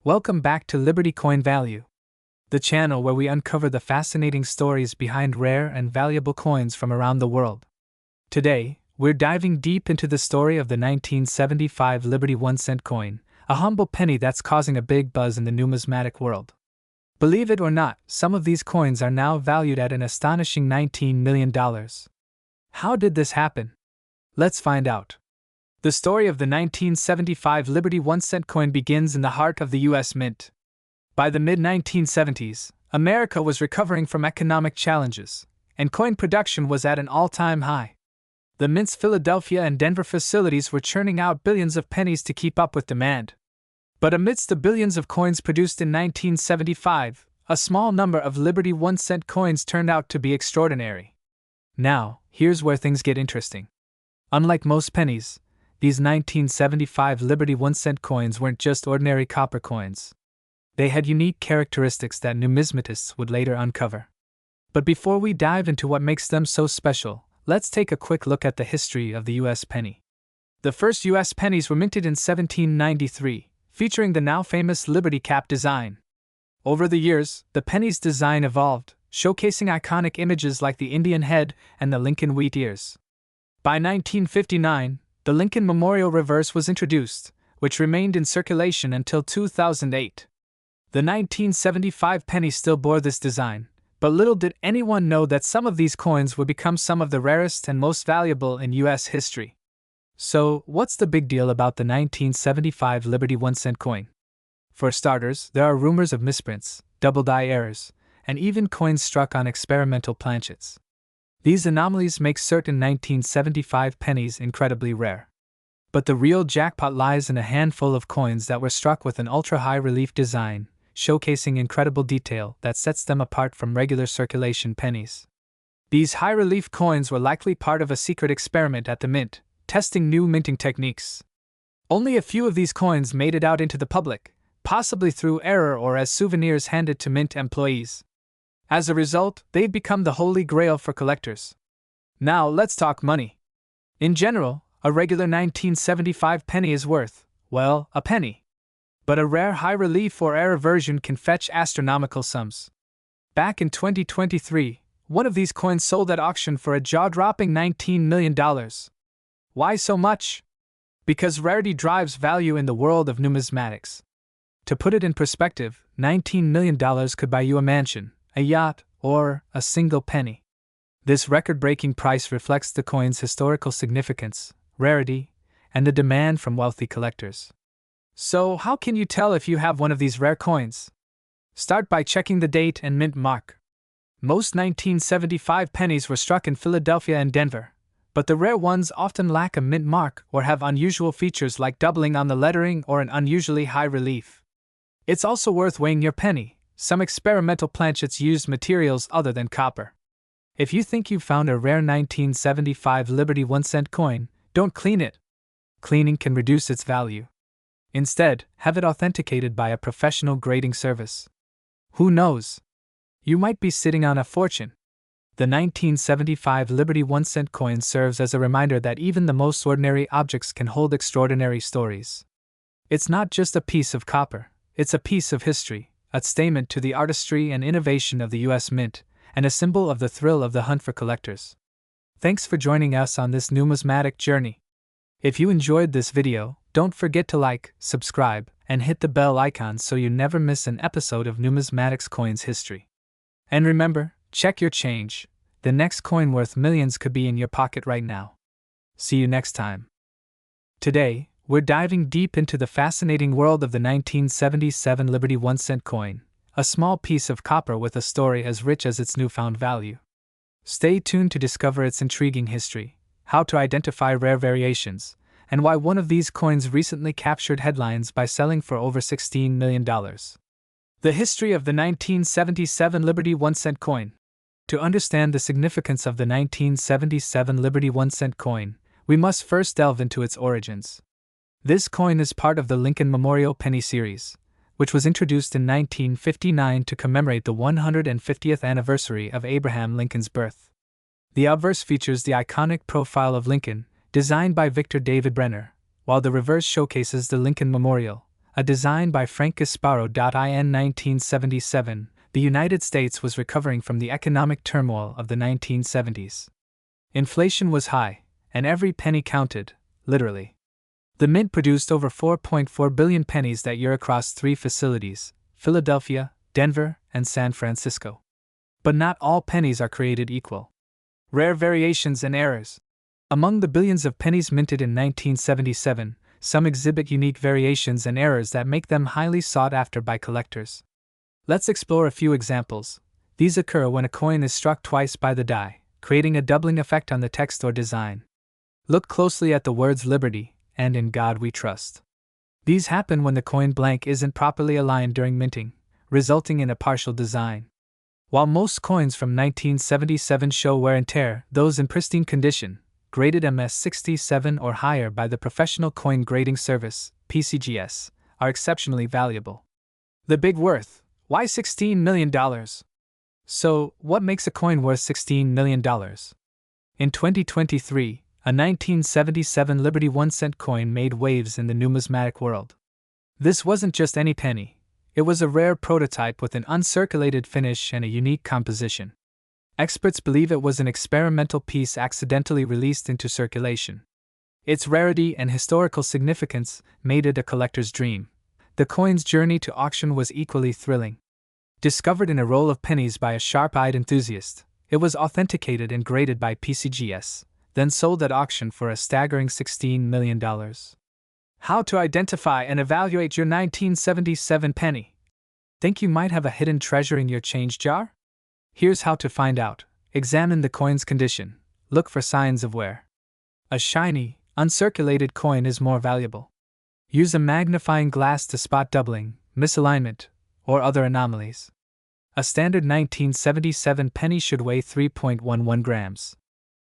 Welcome back to Liberty Coin Value, the channel where we uncover the fascinating stories behind rare and valuable coins from around the world. Today, we're diving deep into the story of the 1975 Liberty 1-cent coin, a humble penny that's causing a big buzz in the numismatic world. Believe it or not, some of these coins are now valued at an astonishing $19 million. How did this happen? Let's find out. The story of the 1975 Liberty 1-cent coin begins in the heart of the U.S. Mint. By the mid-1970s, America was recovering from economic challenges, and coin production was at an all-time high. The Mint's Philadelphia and Denver facilities were churning out billions of pennies to keep up with demand. But amidst the billions of coins produced in 1975, a small number of Liberty 1-cent coins turned out to be extraordinary. Now, here's where things get interesting. Unlike most pennies, these 1975 Liberty 1-cent coins weren't just ordinary copper coins. They had unique characteristics that numismatists would later uncover. But before we dive into what makes them so special, let's take a quick look at the history of the U.S. penny. The first U.S. pennies were minted in 1793, featuring the now famous Liberty Cap design. Over the years, the penny's design evolved, showcasing iconic images like the Indian head and the Lincoln wheat ears. By 1959, the Lincoln Memorial reverse was introduced, which remained in circulation until 2008. The 1975 penny still bore this design, but little did anyone know that some of these coins would become some of the rarest and most valuable in U.S. history. So, what's the big deal about the 1975 Liberty 1-cent coin? For starters, there are rumors of misprints, double-die errors, and even coins struck on experimental planchets. These anomalies make certain 1975 pennies incredibly rare. But the real jackpot lies in a handful of coins that were struck with an ultra-high relief design, showcasing incredible detail that sets them apart from regular circulation pennies. These high-relief coins were likely part of a secret experiment at the Mint, testing new minting techniques. Only a few of these coins made it out into the public, possibly through error or as souvenirs handed to Mint employees. As a result, they've become the holy grail for collectors. Now let's talk money. In general, a regular 1975 penny is worth, well, a penny. But a rare high-relief or error version can fetch astronomical sums. Back in 2023, one of these coins sold at auction for a jaw-dropping $19 million. Why so much? Because rarity drives value in the world of numismatics. To put it in perspective, $19 million could buy you a mansion, a yacht, or a single penny. This record-breaking price reflects the coin's historical significance, rarity, and the demand from wealthy collectors. So, how can you tell if you have one of these rare coins? Start by checking the date and mint mark. Most 1975 pennies were struck in Philadelphia and Denver, but the rare ones often lack a mint mark or have unusual features like doubling on the lettering or an unusually high relief. It's also worth weighing your penny. Some experimental planchets used materials other than copper. If you think you've found a rare 1975 Liberty 1-cent coin, don't clean it. Cleaning can reduce its value. Instead, have it authenticated by a professional grading service. Who knows? You might be sitting on a fortune. The 1975 Liberty 1-cent coin serves as a reminder that even the most ordinary objects can hold extraordinary stories. It's not just a piece of copper, it's a piece of history, a statement to the artistry and innovation of the U.S. Mint, and a symbol of the thrill of the hunt for collectors. Thanks for joining us on this numismatic journey. If you enjoyed this video, don't forget to like, subscribe, and hit the bell icon so you never miss an episode of Numismatics Coins History. And remember, check your change. The next coin worth millions could be in your pocket right now. See you next time. Today, we're diving deep into the fascinating world of the 1977 Liberty 1-cent coin, a small piece of copper with a story as rich as its newfound value. Stay tuned to discover its intriguing history, how to identify rare variations, and why one of these coins recently captured headlines by selling for over $16 million. The history of the 1977 Liberty 1-cent coin. To understand the significance of the 1977 Liberty 1-cent coin, we must first delve into its origins. This coin is part of the Lincoln Memorial Penny Series, which was introduced in 1959 to commemorate the 150th anniversary of Abraham Lincoln's birth. The obverse features the iconic profile of Lincoln, designed by Victor David Brenner, while the reverse showcases the Lincoln Memorial, a design by Frank Gasparo. In 1977, the United States was recovering from the economic turmoil of the 1970s. Inflation was high, and every penny counted, literally. The Mint produced over 4.4 billion pennies that year across 3 facilities: Philadelphia, Denver, and San Francisco. But not all pennies are created equal. Rare variations and errors. Among the billions of pennies minted in 1977, some exhibit unique variations and errors that make them highly sought after by collectors. Let's explore a few examples. These occur when a coin is struck twice by the die, creating a doubling effect on the text or design. Look closely at the words Liberty and In God We Trust. These happen when the coin blank isn't properly aligned during minting, resulting in a partial design. While most coins from 1977 show wear and tear, those in pristine condition, graded MS67 or higher by the Professional Coin Grading Service, PCGS, are exceptionally valuable. The big worth. Why $16 million? So, what makes a coin worth $16 million? In 2023, a 1977 Liberty 1-cent coin made waves in the numismatic world. This wasn't just any penny. It was a rare prototype with an uncirculated finish and a unique composition. Experts believe it was an experimental piece accidentally released into circulation. Its rarity and historical significance made it a collector's dream. The coin's journey to auction was equally thrilling. Discovered in a roll of pennies by a sharp-eyed enthusiast, it was authenticated and graded by PCGS, then sold at auction for a staggering $16 million. How to identify and evaluate your 1977 penny? Think you might have a hidden treasure in your change jar? Here's how to find out. Examine the coin's condition. Look for signs of wear. A shiny, uncirculated coin is more valuable. Use a magnifying glass to spot doubling, misalignment, or other anomalies. A standard 1977 penny should weigh 3.11 grams.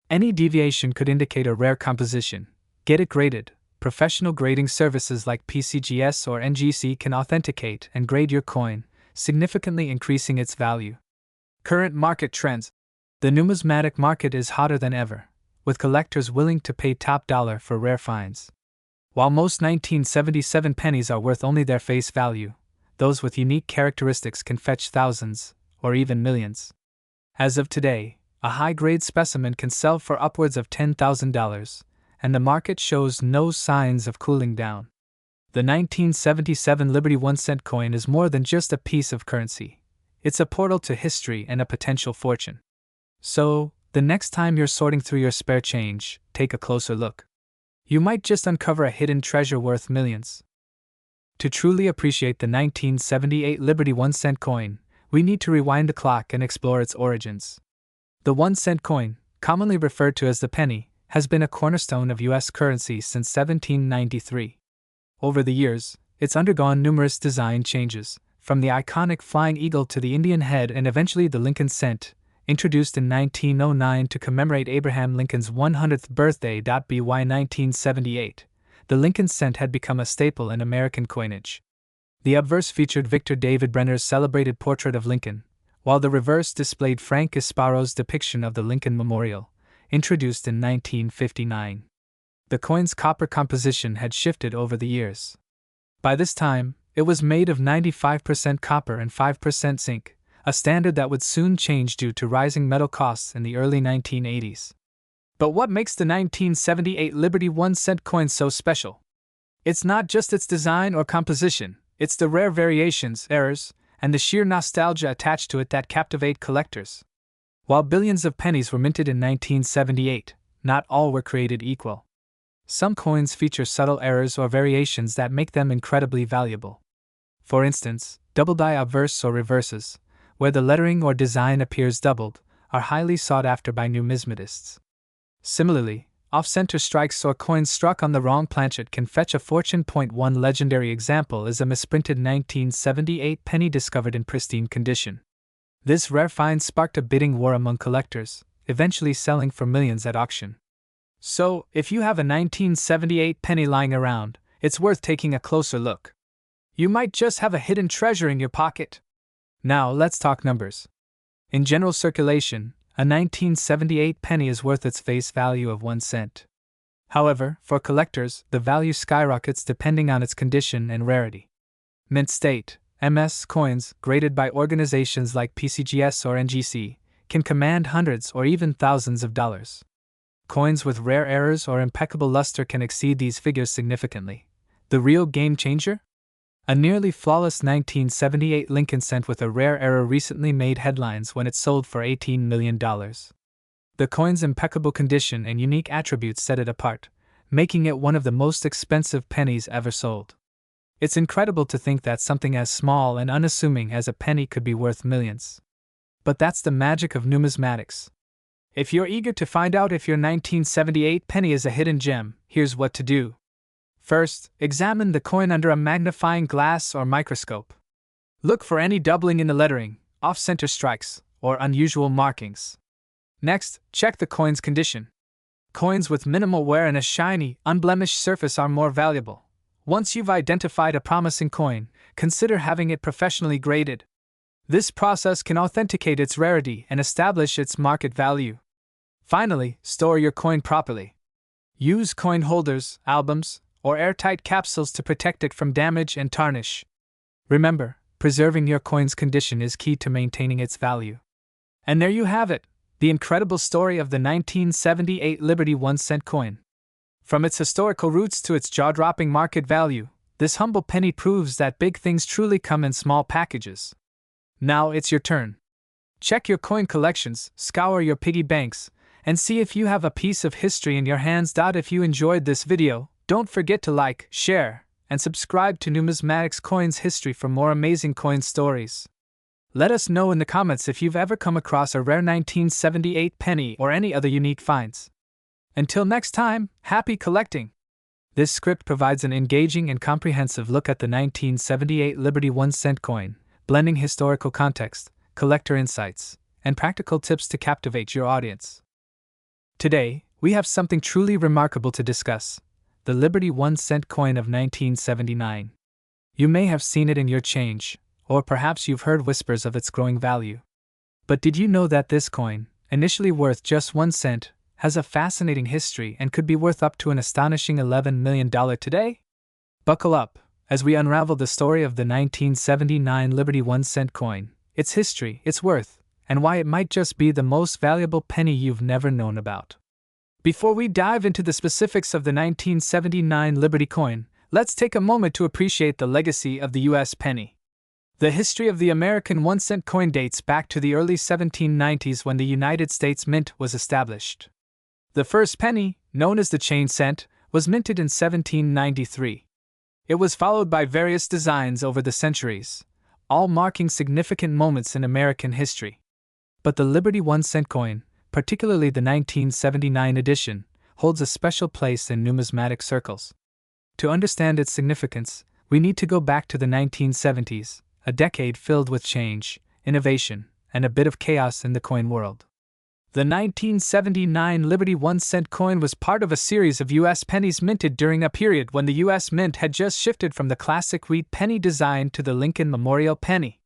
Any deviation could indicate a rare composition. Get it graded. Professional grading services like PCGS or NGC can authenticate and grade your coin, significantly increasing its value. Current market trends. The numismatic market is hotter than ever, with collectors willing to pay top dollar for rare finds. While most 1977 pennies are worth only their face value, those with unique characteristics can fetch thousands, or even millions. As of today, a high-grade specimen can sell for upwards of $10,000, and the market shows no signs of cooling down. The 1977 Liberty 1-cent coin is more than just a piece of currency. It's a portal to history and a potential fortune. So, the next time you're sorting through your spare change, take a closer look. You might just uncover a hidden treasure worth millions. To truly appreciate the 1978 Liberty 1-cent coin, we need to rewind the clock and explore its origins. The 1-cent coin, commonly referred to as the penny, has been a cornerstone of U.S. currency since 1793. Over the years, it's undergone numerous design changes, from the iconic flying eagle to the Indian head and eventually the Lincoln cent, introduced in 1909 to commemorate Abraham Lincoln's 100th birthday. By 1978, the Lincoln cent had become a staple in American coinage. The obverse featured Victor David Brenner's celebrated portrait of Lincoln, while the reverse displayed Frank Gasparo's depiction of the Lincoln Memorial, introduced in 1959. The coin's copper composition had shifted over the years. By this time, it was made of 95% copper and 5% zinc, a standard that would soon change due to rising metal costs in the early 1980s. But what makes the 1978 Liberty 1-cent coin so special? It's not just its design or composition, it's the rare variations, errors, and the sheer nostalgia attached to it that captivate collectors. While billions of pennies were minted in 1978, not all were created equal. Some coins feature subtle errors or variations that make them incredibly valuable. For instance, double die obverse or reverses, where the lettering or design appears doubled, are highly sought after by numismatists. Similarly, off-center strikes or coins struck on the wrong planchet can fetch a fortune. One legendary example is a misprinted 1978 penny discovered in pristine condition. This rare find sparked a bidding war among collectors, eventually selling for millions at auction. So, if you have a 1978 penny lying around, it's worth taking a closer look. You might just have a hidden treasure in your pocket. Now, let's talk numbers. In general circulation, a 1978 penny is worth its face value of 1 cent. However, for collectors, the value skyrockets depending on its condition and rarity. Mint state, MS coins, graded by organizations like PCGS or NGC, can command hundreds or even thousands of dollars. Coins with rare errors or impeccable luster can exceed these figures significantly. The real game changer? A nearly flawless 1978 Lincoln cent with a rare error recently made headlines when it sold for $18 million. The coin's impeccable condition and unique attributes set it apart, making it one of the most expensive pennies ever sold. It's incredible to think that something as small and unassuming as a penny could be worth millions. But that's the magic of numismatics. If you're eager to find out if your 1978 penny is a hidden gem, here's what to do. First, examine the coin under a magnifying glass or microscope. Look for any doubling in the lettering, off-center strikes, or unusual markings. Next, check the coin's condition. Coins with minimal wear and a shiny, unblemished surface are more valuable. Once you've identified a promising coin, consider having it professionally graded. This process can authenticate its rarity and establish its market value. Finally, store your coin properly. Use coin holders, albums, or airtight capsules to protect it from damage and tarnish. Remember, preserving your coin's condition is key to maintaining its value. And there you have it, the incredible story of the 1978 Liberty 1-cent coin. From its historical roots to its jaw-dropping market value, this humble penny proves that big things truly come in small packages. Now it's your turn. Check your coin collections, scour your piggy banks, and see if you have a piece of history in your hands. If you enjoyed this video, don't forget to like, share, and subscribe to Numismatics Coins History for more amazing coin stories. Let us know in the comments if you've ever come across a rare 1978 penny or any other unique finds. Until next time, happy collecting! This script provides an engaging and comprehensive look at the 1978 Liberty 1-cent coin, blending historical context, collector insights, and practical tips to captivate your audience. Today, we have something truly remarkable to discuss: the Liberty 1-cent coin of 1979. You may have seen it in your change, or perhaps you've heard whispers of its growing value. But did you know that this coin, initially worth just 1 cent, has a fascinating history and could be worth up to an astonishing $11 million today? Buckle up as we unravel the story of the 1979 Liberty 1-cent coin, its history, its worth, and why it might just be the most valuable penny you've never known about. Before we dive into the specifics of the 1979 Liberty coin, let's take a moment to appreciate the legacy of the U.S. penny. The history of the American 1-cent coin dates back to the early 1790s when the United States Mint was established. The first penny, known as the chain cent, was minted in 1793. It was followed by various designs over the centuries, all marking significant moments in American history. But the Liberty 1-cent coin, particularly the 1979 edition, holds a special place in numismatic circles. To understand its significance, we need to go back to the 1970s, a decade filled with change, innovation, and a bit of chaos in the coin world. The 1979 Liberty 1-cent coin was part of a series of U.S. pennies minted during a period when the U.S. Mint had just shifted from the classic wheat penny design to the Lincoln Memorial penny.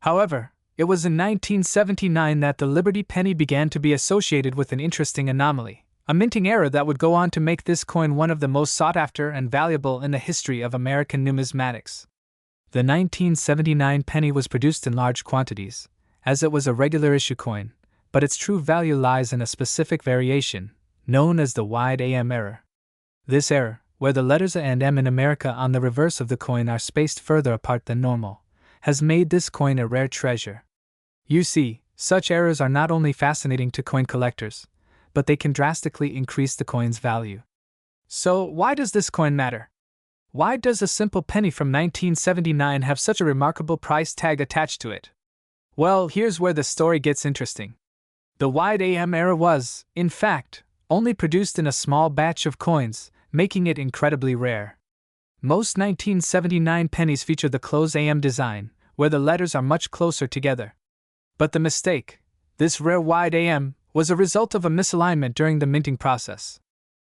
However, it was in 1979 that the Liberty penny began to be associated with an interesting anomaly, a minting error that would go on to make this coin one of the most sought-after and valuable in the history of American numismatics. The 1979 penny was produced in large quantities, as it was a regular issue coin, but its true value lies in a specific variation, known as the wide AM error. This error, where the letters A and M in America on the reverse of the coin are spaced further apart than normal, has made this coin a rare treasure. You see, such errors are not only fascinating to coin collectors, but they can drastically increase the coin's value. So, why does this coin matter? Why does a simple penny from 1979 have such a remarkable price tag attached to it? Well, here's where the story gets interesting. The wide AM error was, in fact, only produced in a small batch of coins, making it incredibly rare. Most 1979 pennies feature the close AM design, where the letters are much closer together. But the mistake, this rare wide AM, was a result of a misalignment during the minting process.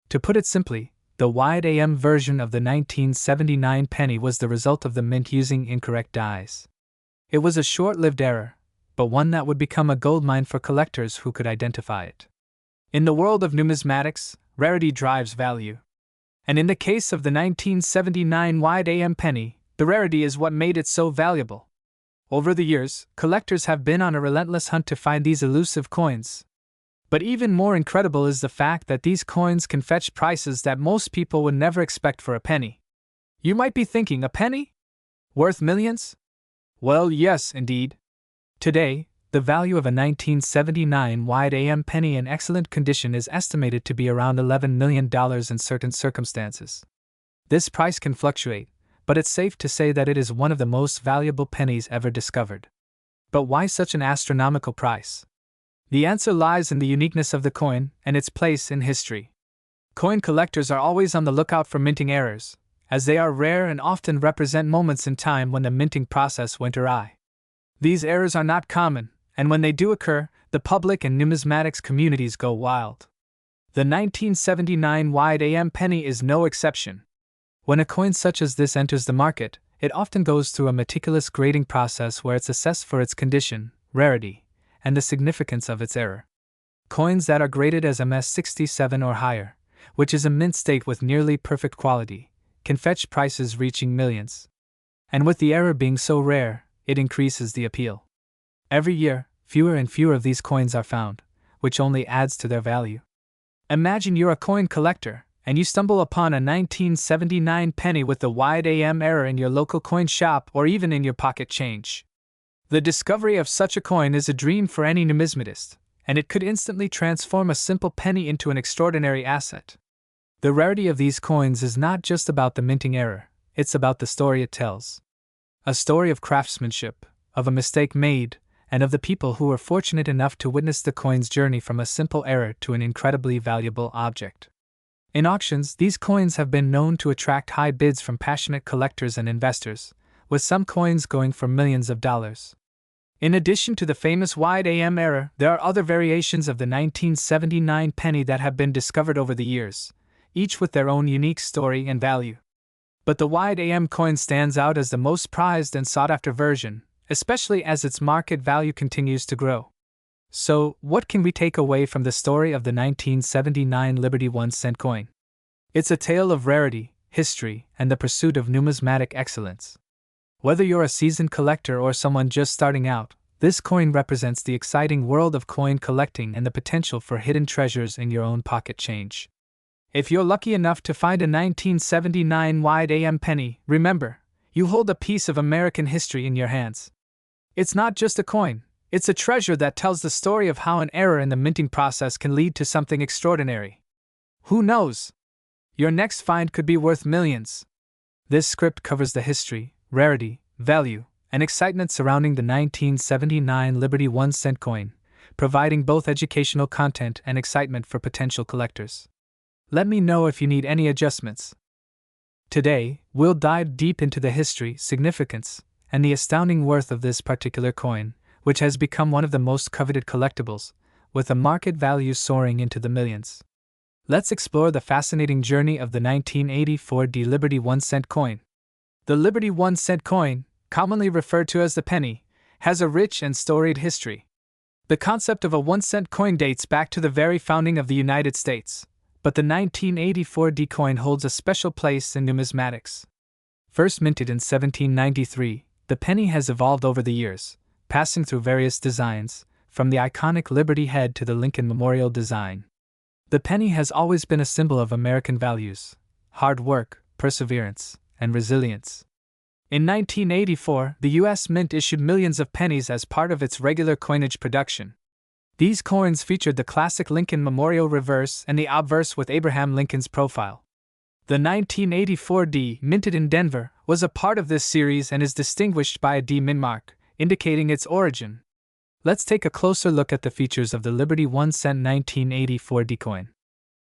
To put it simply, the wide AM version of the 1979 penny was the result of the mint using incorrect dies. It was a short-lived error, but one that would become a goldmine for collectors who could identify it. In the world of numismatics, rarity drives value. And in the case of the 1979 wide AM penny, The rarity is what made it so valuable. Over the years, collectors have been on a relentless hunt to find these elusive coins. But even more incredible is the fact that these coins can fetch prices that most people would never expect for a penny. You might be thinking, a penny? Worth millions? Well, yes, indeed. Today, the value of a 1979 wide AM penny in excellent condition is estimated to be around $11 million in certain circumstances. This price can fluctuate, but it's safe to say that it is one of the most valuable pennies ever discovered. But why such an astronomical price? The answer lies in the uniqueness of the coin and its place in history. Coin collectors are always on the lookout for minting errors, as they are rare and often represent moments in time when the minting process went awry. These errors are not common, and when they do occur, the public and numismatics communities go wild. The 1979 wide AM penny is no exception. When a coin such as this enters the market, it often goes through a meticulous grading process where it's assessed for its condition, rarity, and the significance of its error. Coins that are graded as MS67 or higher, which is a mint state with nearly perfect quality, can fetch prices reaching millions. And with the error being so rare, it increases the appeal. Every year, fewer and fewer of these coins are found, which only adds to their value. Imagine you're a coin collector, and you stumble upon a 1979 penny with the wide AM error in your local coin shop or even in your pocket change. The discovery of such a coin is a dream for any numismatist, and it could instantly transform a simple penny into an extraordinary asset. The rarity of these coins is not just about the minting error, it's about the story it tells. A story of craftsmanship, of a mistake made, and of the people who were fortunate enough to witness the coin's journey from a simple error to an incredibly valuable object. In auctions, these coins have been known to attract high bids from passionate collectors and investors, with some coins going for millions of dollars. In addition to the famous wide AM error, there are other variations of the 1979 penny that have been discovered over the years, each with their own unique story and value. But the wide AM coin stands out as the most prized and sought-after version, especially as its market value continues to grow. So, what can we take away from the story of the 1979 Liberty 1-cent coin? It's a tale of rarity, history, and the pursuit of numismatic excellence. Whether you're a seasoned collector or someone just starting out, this coin represents the exciting world of coin collecting and the potential for hidden treasures in your own pocket change. If you're lucky enough to find a 1979 wide AM penny, remember, you hold a piece of American history in your hands. It's not just a coin, it's a treasure that tells the story of how an error in the minting process can lead to something extraordinary. Who knows? Your next find could be worth millions. This script covers the history, rarity, value, and excitement surrounding the 1979 Liberty 1-cent coin, providing both educational content and excitement for potential collectors. Let me know if you need any adjustments. Today, we'll dive deep into the history, significance, and the astounding worth of this particular coin, which has become one of the most coveted collectibles, with a market value soaring into the millions. Let's explore the fascinating journey of the 1984 Liberty 1-cent coin. The Liberty 1-cent coin, commonly referred to as the penny, has a rich and storied history. The concept of a 1-cent coin dates back to the very founding of the United States, but the 1984 coin holds a special place in numismatics. First minted in 1793, the penny has evolved over the years, passing through various designs, from the iconic Liberty head to the Lincoln Memorial design. The penny has always been a symbol of American values, hard work, perseverance, and resilience. In 1984, the U.S. Mint issued millions of pennies as part of its regular coinage production. These coins featured the classic Lincoln Memorial reverse and the obverse with Abraham Lincoln's profile. The 1984 D, minted in Denver, was a part of this series and is distinguished by a D mint mark, indicating its origin. Let's take a closer look at the features of the Liberty 1-cent 1984 D coin.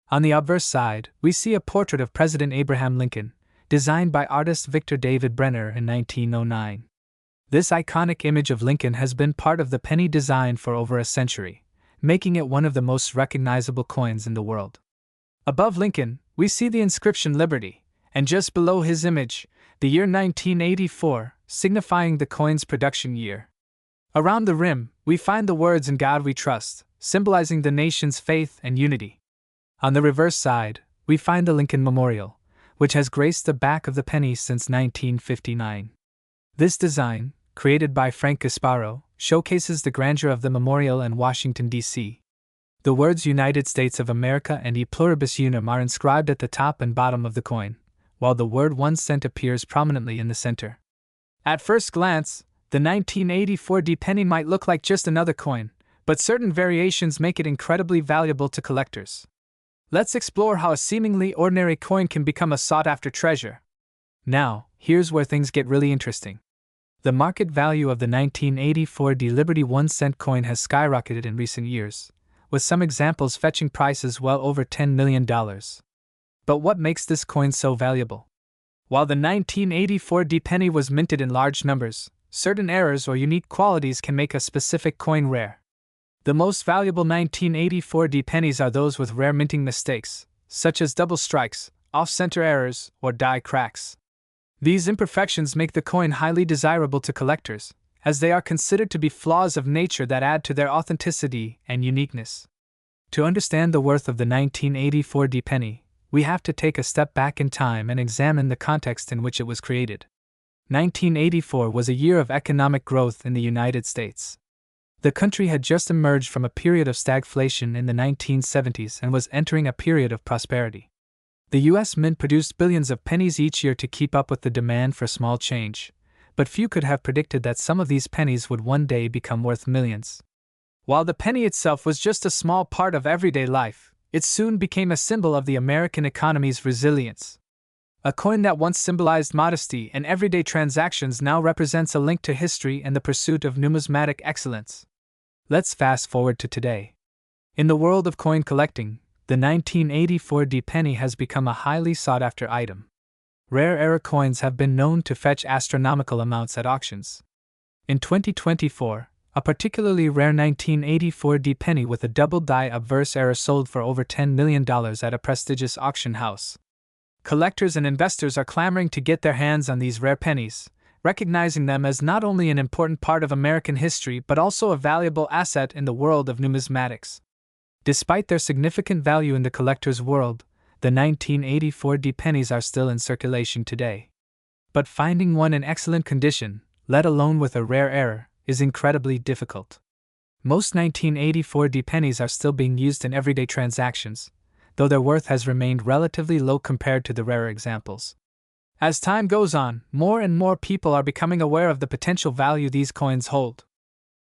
On the obverse side, we see a portrait of President Abraham Lincoln, designed by artist Victor David Brenner in 1909. This iconic image of Lincoln has been part of the penny design for over a century, making it one of the most recognizable coins in the world. Above Lincoln, we see the inscription Liberty, and just below his image, the year 1984, signifying the coin's production year. Around the rim, we find the words "In God We Trust," symbolizing the nation's faith and unity. On the reverse side, we find the Lincoln Memorial, which has graced the back of the penny since 1959. This design, created by Frank Gasparo, showcases the grandeur of the memorial in Washington, D.C. The words United States of America and E pluribus unum are inscribed at the top and bottom of the coin, while the word 1 cent appears prominently in the center. At first glance, the 1984 D penny might look like just another coin, but certain variations make it incredibly valuable to collectors. Let's explore how a seemingly ordinary coin can become a sought-after treasure. Now, here's where things get really interesting. The market value of the 1984 D Liberty 1 cent coin has skyrocketed in recent years, with some examples fetching prices well over $10 million. But what makes this coin so valuable? While the 1984 D penny was minted in large numbers, certain errors or unique qualities can make a specific coin rare. The most valuable 1984 D pennies are those with rare minting mistakes, such as double strikes, off-center errors, or die cracks. These imperfections make the coin highly desirable to collectors, as they are considered to be flaws of nature that add to their authenticity and uniqueness. To understand the worth of the 1984 D penny, we have to take a step back in time and examine the context in which it was created. 1984 was a year of economic growth in the United States. The country had just emerged from a period of stagflation in the 1970s and was entering a period of prosperity. The U.S. Mint produced billions of pennies each year to keep up with the demand for small change, but few could have predicted that some of these pennies would one day become worth millions. While the penny itself was just a small part of everyday life, it soon became a symbol of the American economy's resilience. A coin that once symbolized modesty and everyday transactions now represents a link to history and the pursuit of numismatic excellence. Let's fast forward to today. In the world of coin collecting, the 1984 D penny has become a highly sought-after item. Rare era coins have been known to fetch astronomical amounts at auctions. In 2024, a particularly rare 1984 D penny with a double die obverse error sold for over $10 million at a prestigious auction house. Collectors and investors are clamoring to get their hands on these rare pennies, recognizing them as not only an important part of American history but also a valuable asset in the world of numismatics. Despite their significant value in the collector's world, the 1984 D pennies are still in circulation today. But finding one in excellent condition, let alone with a rare error, is incredibly difficult. Most 1984 D pennies are still being used in everyday transactions, though their worth has remained relatively low compared to the rarer examples. As time goes on, more and more people are becoming aware of the potential value these coins hold.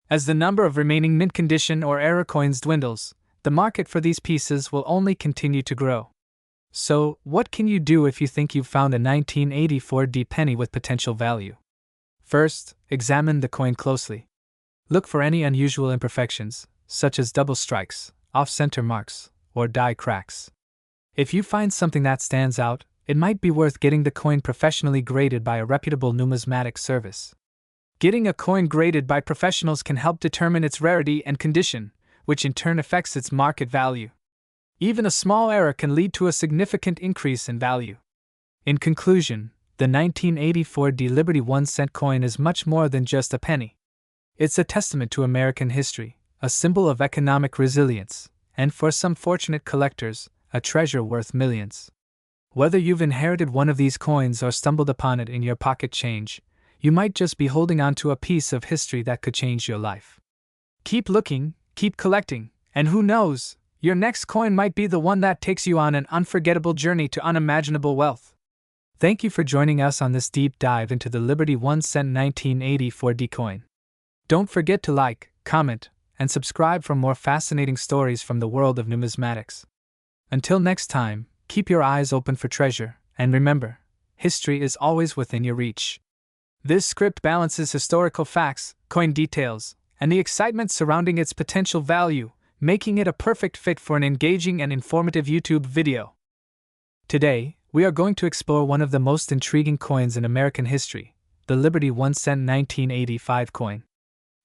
As the number of remaining mint condition or error coins dwindles, the market for these pieces will only continue to grow. So, what can you do if you think you've found a 1984 D penny with potential value? First, examine the coin closely. Look for any unusual imperfections, such as double strikes, off-center marks, or die cracks. If you find something that stands out, it might be worth getting the coin professionally graded by a reputable numismatic service. Getting a coin graded by professionals can help determine its rarity and condition, which in turn affects its market value. Even a small error can lead to a significant increase in value. In conclusion, the 1984 D Liberty 1 cent coin is much more than just a penny. It's a testament to American history, a symbol of economic resilience, and for some fortunate collectors, a treasure worth millions. Whether you've inherited one of these coins or stumbled upon it in your pocket change, you might just be holding on to a piece of history that could change your life. Keep looking, keep collecting, and who knows, your next coin might be the one that takes you on an unforgettable journey to unimaginable wealth. Thank you for joining us on this deep dive into the Liberty 1 cent 1984 D coin. Don't forget to like, comment, and subscribe for more fascinating stories from the world of numismatics. Until next time, keep your eyes open for treasure, and remember, history is always within your reach. This script balances historical facts, coin details, and the excitement surrounding its potential value, making it a perfect fit for an engaging and informative YouTube video. Today, we are going to explore one of the most intriguing coins in American history, the Liberty 1 cent 1985 coin.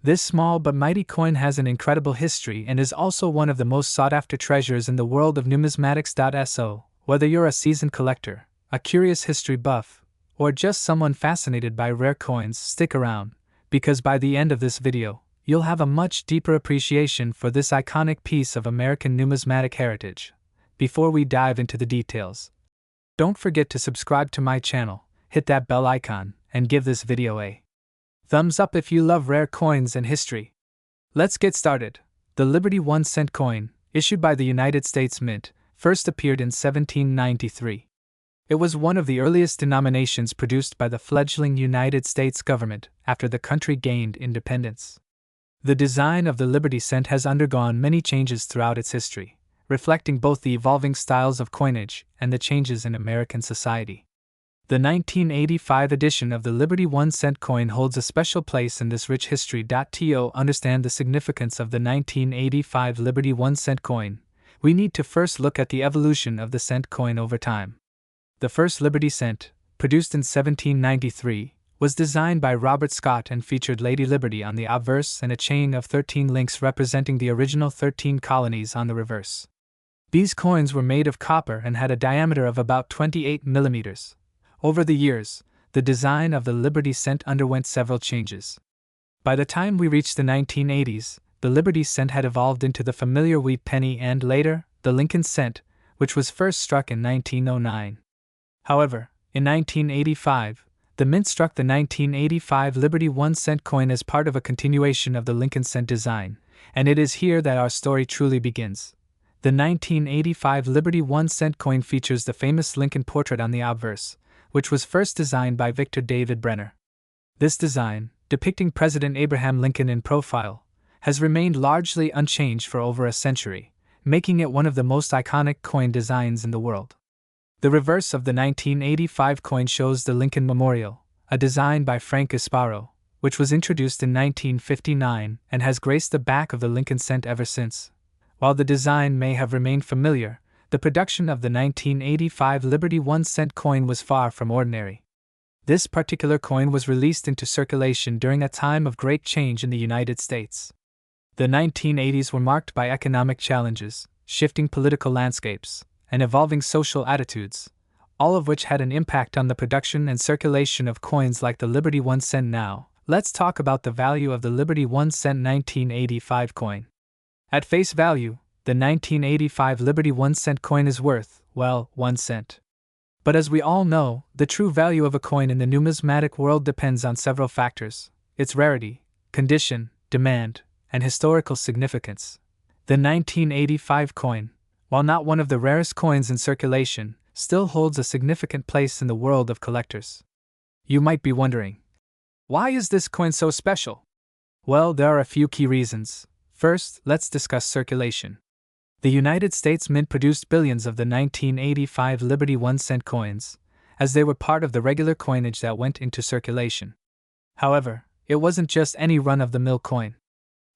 This small but mighty coin has an incredible history and is also one of the most sought-after treasures in the world of numismatics. Whether you're a seasoned collector, a curious history buff, or just someone fascinated by rare coins, stick around, because by the end of this video, you'll have a much deeper appreciation for this iconic piece of American numismatic heritage. Before we dive into the details, Don't forget to subscribe to my channel, hit that bell icon, and give this video a thumbs up if you love rare coins and history. Let's get started. The Liberty 1 cent coin, issued by the United States Mint, first appeared in 1793. It was one of the earliest denominations produced by the fledgling United States government after the country gained independence. The design of the Liberty cent has undergone many changes throughout its history, reflecting both the evolving styles of coinage and the changes in American society. The 1985 edition of the Liberty 1 cent coin holds a special place in this rich history. To understand the significance of the 1985 Liberty 1 cent coin, we need to first look at the evolution of the cent coin over time. The first Liberty cent, produced in 1793, was designed by Robert Scott and featured Lady Liberty on the obverse and a chain of 13 links representing the original 13 colonies on the reverse. These coins were made of copper and had a diameter of about 28 millimeters. Over the years, the design of the Liberty cent underwent several changes. By the time we reached the 1980s, the Liberty cent had evolved into the familiar wheat penny and later, the Lincoln cent, which was first struck in 1909. However, in 1985, the Mint struck the 1985 Liberty 1 cent coin as part of a continuation of the Lincoln cent design, and it is here that our story truly begins. The 1985 Liberty 1 cent coin features the famous Lincoln portrait on the obverse, which was first designed by Victor David Brenner. This design, depicting President Abraham Lincoln in profile, has remained largely unchanged for over a century, making it one of the most iconic coin designs in the world. The reverse of the 1985 coin shows the Lincoln Memorial, a design by Frank Gasparo, which was introduced in 1959 and has graced the back of the Lincoln cent ever since. While the design may have remained familiar, the production of the 1985 Liberty 1 cent coin was far from ordinary. This particular coin was released into circulation during a time of great change in the United States. The 1980s were marked by economic challenges, shifting political landscapes, and evolving social attitudes, all of which had an impact on the production and circulation of coins like the Liberty 1 cent. Now, let's talk about the value of the Liberty 1 cent 1985 coin. At face value, the 1985 Liberty 1 cent coin is worth, well, 1 cent. But as we all know, the true value of a coin in the numismatic world depends on several factors: its rarity, condition, demand, and historical significance. The 1985 coin, while not one of the rarest coins in circulation, still holds a significant place in the world of collectors. You might be wondering, why is this coin so special? Well, there are a few key reasons. First, let's discuss circulation. The United States Mint produced billions of the 1985 Liberty 1 cent coins, as they were part of the regular coinage that went into circulation. However, it wasn't just any run-of-the-mill coin.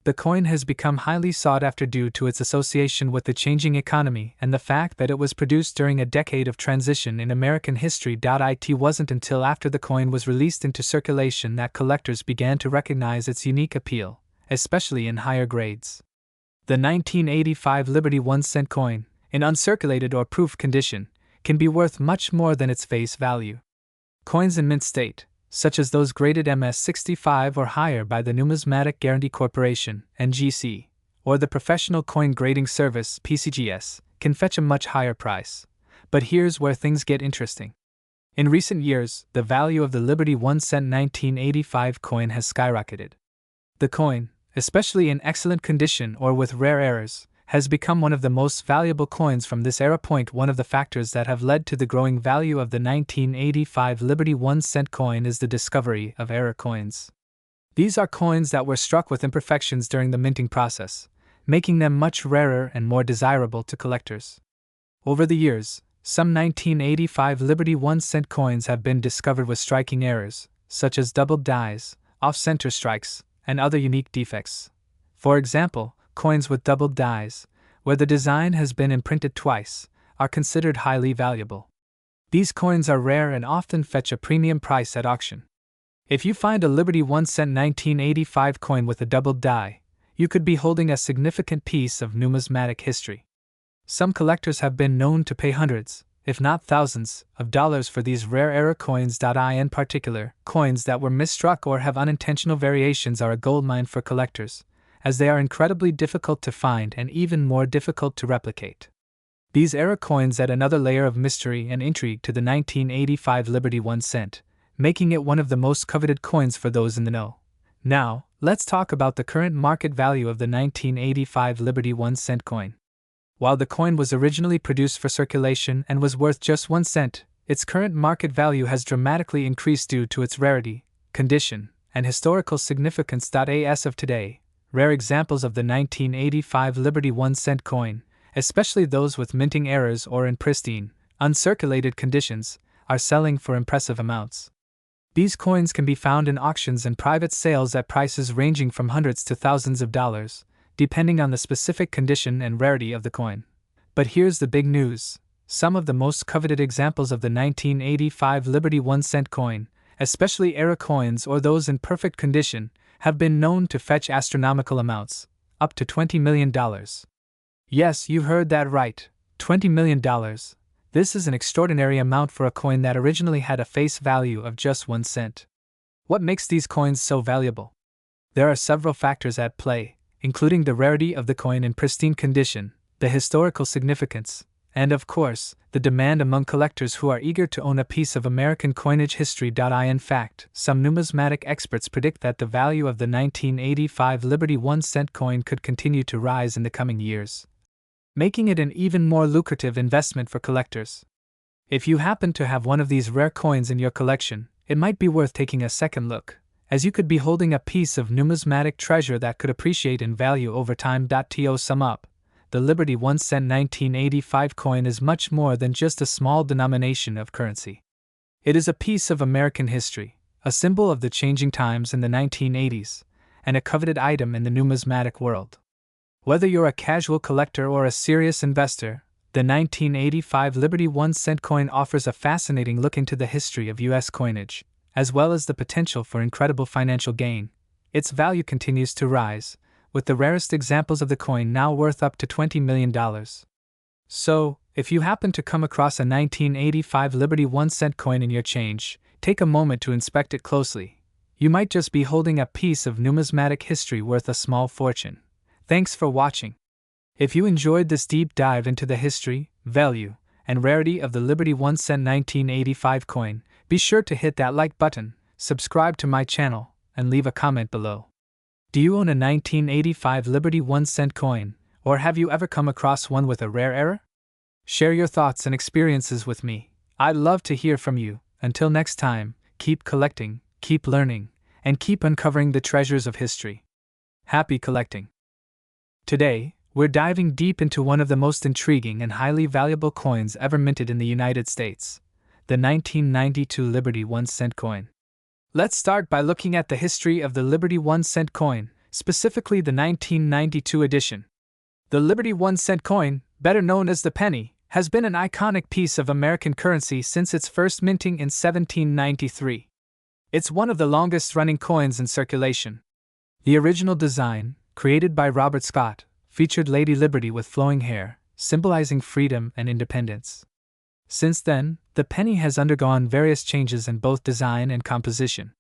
The coin has become highly sought after due to its association with the changing economy and the fact that it was produced during a decade of transition in American history. It wasn't until after the coin was released into circulation that collectors began to recognize its unique appeal, especially in higher grades. The 1985 Liberty 1 cent coin, in uncirculated or proof condition, can be worth much more than its face value. Coins in mint state, such as those graded MS-65 or higher by the Numismatic Guarantee Corporation, NGC, or the Professional Coin Grading Service, PCGS, can fetch a much higher price. But here's where things get interesting. In recent years, the value of the Liberty 1 cent 1985 coin has skyrocketed. The coin, especially in excellent condition or with rare errors, has become one of the most valuable coins from this era. One of the factors that have led to the growing value of the 1985 Liberty 1 cent coin is the discovery of error coins. These are coins that were struck with imperfections during the minting process, making them much rarer and more desirable to collectors. Over the years, some 1985 Liberty 1 cent coins have been discovered with striking errors, such as doubled dies, off-center strikes, and other unique defects. For example, coins with doubled dies, where the design has been imprinted twice, are considered highly valuable. These coins are rare and often fetch a premium price at auction. If you find a Liberty 1 cent 1985 coin with a doubled die, you could be holding a significant piece of numismatic history. Some collectors have been known to pay hundreds, if not thousands, of dollars for these rare error coins. In particular, coins that were misstruck or have unintentional variations are a goldmine for collectors, as they are incredibly difficult to find and even more difficult to replicate. These era coins add another layer of mystery and intrigue to the 1985 Liberty 1 cent, making it one of the most coveted coins for those in the know. Now, let's talk about the current market value of the 1985 Liberty 1 cent coin. While the coin was originally produced for circulation and was worth just 1 cent, its current market value has dramatically increased due to its rarity, condition, and historical significance. As of today, rare examples of the 1985 Liberty 1 cent coin, especially those with minting errors or in pristine, uncirculated conditions, are selling for impressive amounts. These coins can be found in auctions and private sales at prices ranging from hundreds to thousands of dollars, depending on the specific condition and rarity of the coin. But here's the big news. Some of the most coveted examples of the 1985 Liberty 1 cent coin, especially era coins or those in perfect condition, have been known to fetch astronomical amounts, up to $20 million. Yes, you heard that right, $20 million. This is an extraordinary amount for a coin that originally had a face value of just 1 cent. What makes these coins so valuable? There are several factors at play, including the rarity of the coin in pristine condition, the historical significance, and of course, the demand among collectors who are eager to own a piece of American coinage history. In fact, some numismatic experts predict that the value of the 1985 Liberty 1 cent coin could continue to rise in the coming years, making it an even more lucrative investment for collectors. If you happen to have one of these rare coins in your collection, it might be worth taking a second look, as you could be holding a piece of numismatic treasure that could appreciate in value over time. To sum up, the Liberty 1 cent 1985 coin is much more than just a small denomination of currency. It is a piece of American history, a symbol of the changing times in the 1980s, and a coveted item in the numismatic world. Whether you're a casual collector or a serious investor, the 1985 Liberty 1 cent coin offers a fascinating look into the history of U.S. coinage, as well as the potential for incredible financial gain. Its value continues to rise, with the rarest examples of the coin now worth up to $20 million. So, if you happen to come across a 1985 Liberty 1 cent coin in your change, take a moment to inspect it closely. You might just be holding a piece of numismatic history worth a small fortune. Thanks for watching. If you enjoyed this deep dive into the history, value, and rarity of the Liberty 1 cent 1985 coin, be sure to hit that like button, subscribe to my channel, and leave a comment below. Do you own a 1985 Liberty 1 cent coin, or have you ever come across one with a rare error? Share your thoughts and experiences with me. I'd love to hear from you. Until next time, keep collecting, keep learning, and keep uncovering the treasures of history. Happy collecting! Today, we're diving deep into one of the most intriguing and highly valuable coins ever minted in the United States, the 1992 Liberty 1 cent coin. Let's start by looking at the history of the Liberty 1 cent coin, specifically the 1992 edition. The Liberty 1 cent coin, better known as the penny, has been an iconic piece of American currency since its first minting in 1793. It's one of the longest-running coins in circulation. The original design, created by Robert Scott, featured Lady Liberty with flowing hair, symbolizing freedom and independence. Since then, the penny has undergone various changes in both design and composition.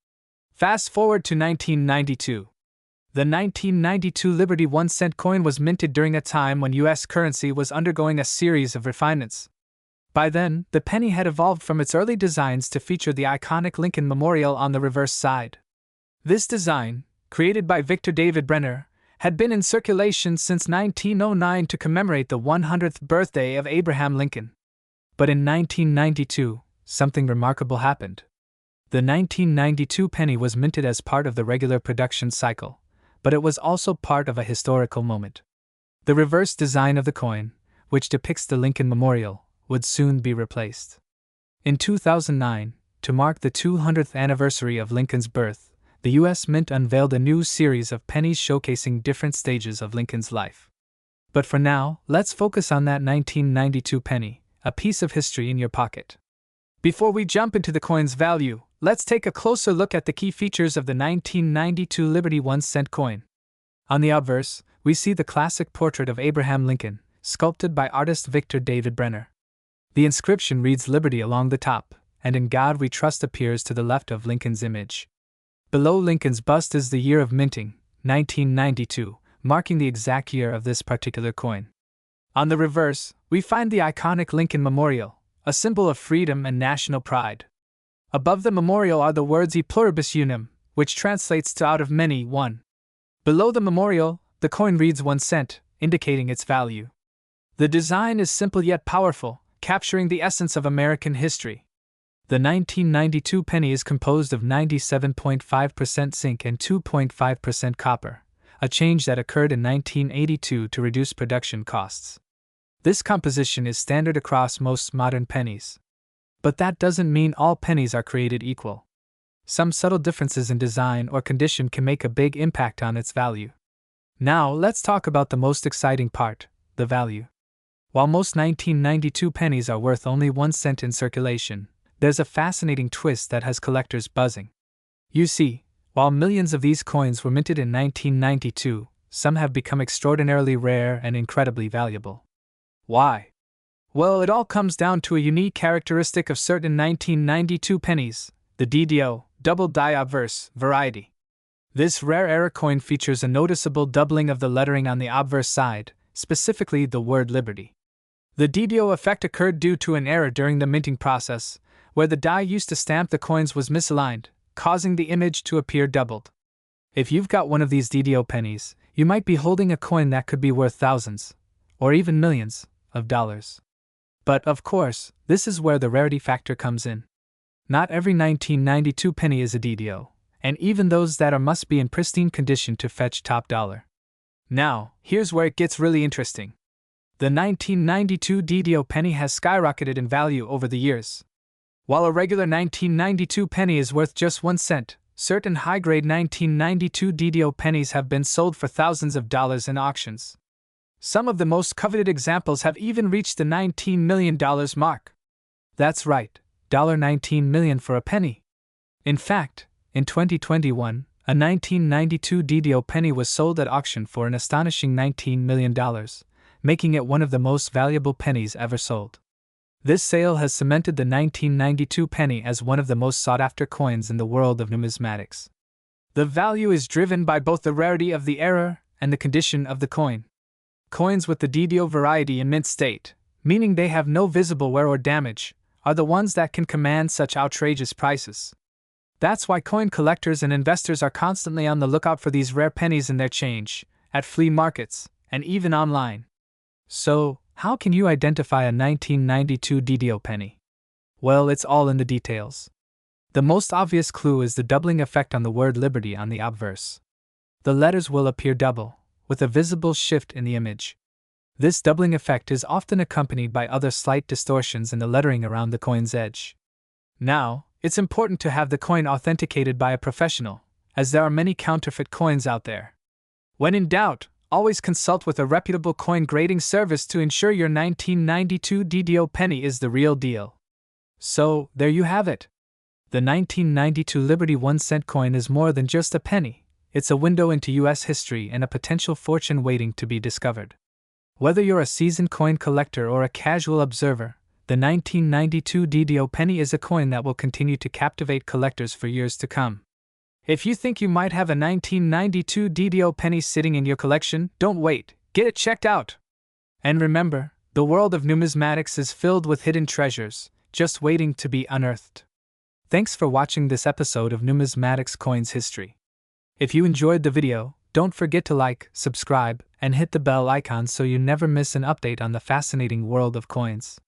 Fast forward to 1992. The 1992 Liberty 1 cent coin was minted during a time when U.S. currency was undergoing a series of refinements. By then, the penny had evolved from its early designs to feature the iconic Lincoln Memorial on the reverse side. This design, created by Victor David Brenner, had been in circulation since 1909 to commemorate the 100th birthday of Abraham Lincoln. But in 1992, something remarkable happened. The 1992 penny was minted as part of the regular production cycle, but it was also part of a historical moment. The reverse design of the coin, which depicts the Lincoln Memorial, would soon be replaced. In 2009, to mark the 200th anniversary of Lincoln's birth, the U.S. Mint unveiled a new series of pennies showcasing different stages of Lincoln's life. But for now, let's focus on that 1992 penny, a piece of history in your pocket. Before we jump into the coin's value, let's take a closer look at the key features of the 1992 Liberty 1 cent coin. On the obverse, we see the classic portrait of Abraham Lincoln, sculpted by artist Victor David Brenner. The inscription reads Liberty along the top, and In God We Trust appears to the left of Lincoln's image. Below Lincoln's bust is the year of minting, 1992, marking the exact year of this particular coin. On the reverse, we find the iconic Lincoln Memorial, a symbol of freedom and national pride. Above the memorial are the words E pluribus unum, which translates to out of many, one. Below the memorial, the coin reads 1 cent, indicating its value. The design is simple yet powerful, capturing the essence of American history. The 1992 penny is composed of 97.5% zinc and 2.5% copper, a change that occurred in 1982 to reduce production costs. This composition is standard across most modern pennies. But that doesn't mean all pennies are created equal. Some subtle differences in design or condition can make a big impact on its value. Now, let's talk about the most exciting part, the value. While most 1992 pennies are worth only 1 cent in circulation, there's a fascinating twist that has collectors buzzing. You see, while millions of these coins were minted in 1992, some have become extraordinarily rare and incredibly valuable. Why? Well, it all comes down to a unique characteristic of certain 1992 pennies, the DDO, double die obverse, variety. This rare era coin features a noticeable doubling of the lettering on the obverse side, specifically the word liberty. The DDO effect occurred due to an error during the minting process, where the die used to stamp the coins was misaligned, causing the image to appear doubled. If you've got one of these DDO pennies, you might be holding a coin that could be worth thousands, or even millions, of dollars. But, of course, this is where the rarity factor comes in. Not every 1992 penny is a DDO, and even those that are must be in pristine condition to fetch top dollar. Now, here's where it gets really interesting. The 1992 DDO penny has skyrocketed in value over the years. While a regular 1992 penny is worth just 1 cent, certain high-grade 1992 DDO pennies have been sold for thousands of dollars in auctions. Some of the most coveted examples have even reached the $19 million mark. That's right, $19 million for a penny. In fact, in 2021, a 1992 DDO penny was sold at auction for an astonishing $19 million, making it one of the most valuable pennies ever sold. This sale has cemented the 1992 penny as one of the most sought-after coins in the world of numismatics. The value is driven by both the rarity of the era and the condition of the coin. Coins with the DDO variety in mint state, meaning they have no visible wear or damage, are the ones that can command such outrageous prices. That's why coin collectors and investors are constantly on the lookout for these rare pennies in their change, at flea markets, and even online. So, how can you identify a 1992 DDO penny? Well, it's all in the details. The most obvious clue is the doubling effect on the word liberty on the obverse. The letters will appear double, with a visible shift in the image. This doubling effect is often accompanied by other slight distortions in the lettering around the coin's edge. Now, it's important to have the coin authenticated by a professional, as there are many counterfeit coins out there. When in doubt, always consult with a reputable coin grading service to ensure your 1992 DDO penny is the real deal. So, there you have it. The 1992 Liberty 1 cent coin is more than just a penny. It's a window into U.S. history and a potential fortune waiting to be discovered. Whether you're a seasoned coin collector or a casual observer, the 1992 DDO penny is a coin that will continue to captivate collectors for years to come. If you think you might have a 1992 DDO penny sitting in your collection, don't wait, get it checked out! And remember, the world of numismatics is filled with hidden treasures, just waiting to be unearthed. Thanks for watching this episode of Numismatics Coins History. If you enjoyed the video, don't forget to like, subscribe, and hit the bell icon so you never miss an update on the fascinating world of coins.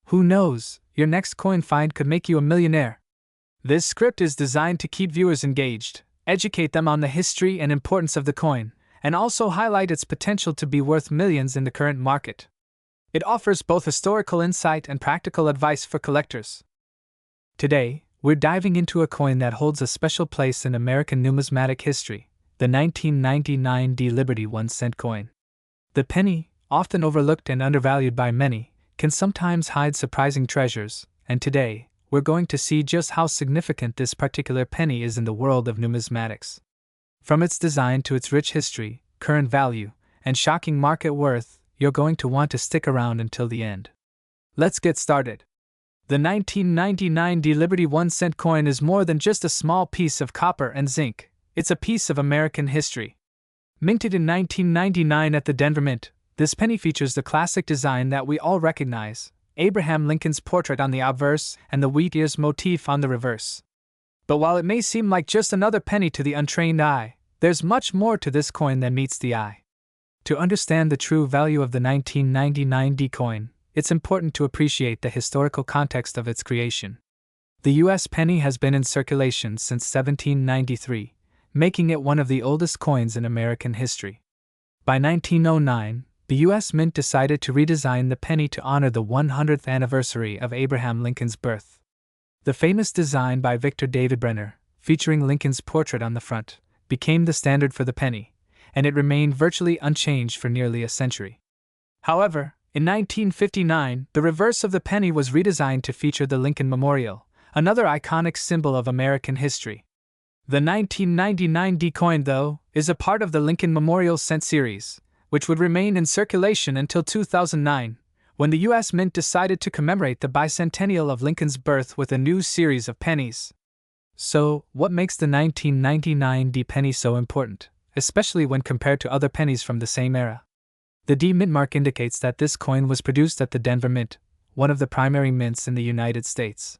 Who knows, your next coin find could make you a millionaire. This script is designed to keep viewers engaged, educate them on the history and importance of the coin, and also highlight its potential to be worth millions in the current market. It offers both historical insight and practical advice for collectors. Today, we're diving into a coin that holds a special place in American numismatic history, the 1999 D Liberty 1 cent coin. The penny, often overlooked and undervalued by many, can sometimes hide surprising treasures, and today, we're going to see just how significant this particular penny is in the world of numismatics. From its design to its rich history, current value, and shocking market worth, you're going to want to stick around until the end. Let's get started. The 1999 D Liberty 1 cent coin is more than just a small piece of copper and zinc, it's a piece of American history. Minted in 1999 at the Denver Mint, This penny features the classic design that we all recognize: Abraham Lincoln's portrait on the obverse and the wheat ears motif on the reverse. But while it may seem like just another penny to the untrained eye, there's much more to this coin than meets the eye. To understand the true value of the 1999 D coin, it's important to appreciate the historical context of its creation. The US penny has been in circulation since 1793, making it one of the oldest coins in American history. By 1909, the US Mint decided to redesign the penny to honor the 100th anniversary of Abraham Lincoln's birth. The famous design by Victor David Brenner, featuring Lincoln's portrait on the front, became the standard for the penny, and it remained virtually unchanged for nearly a century. However, in 1959, the reverse of the penny was redesigned to feature the Lincoln Memorial, another iconic symbol of American history. The 1999 D coin, though, is a part of the Lincoln Memorial cent series, which would remain in circulation until 2009, when the US Mint decided to commemorate the bicentennial of Lincoln's birth with a new series of pennies. So, what makes the 1999 D penny so important, especially when compared to other pennies from the same era? The D mint mark indicates that this coin was produced at the Denver Mint, one of the primary mints in the United States.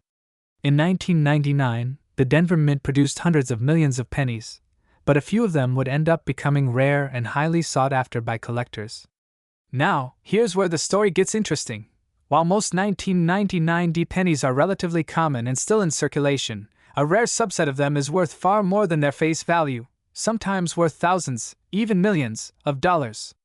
In 1999, the Denver Mint produced hundreds of millions of pennies, but a few of them would end up becoming rare and highly sought after by collectors. Now, here's where the story gets interesting. While most 1999 D pennies are relatively common and still in circulation, a rare subset of them is worth far more than their face value, sometimes worth thousands, even millions, of dollars.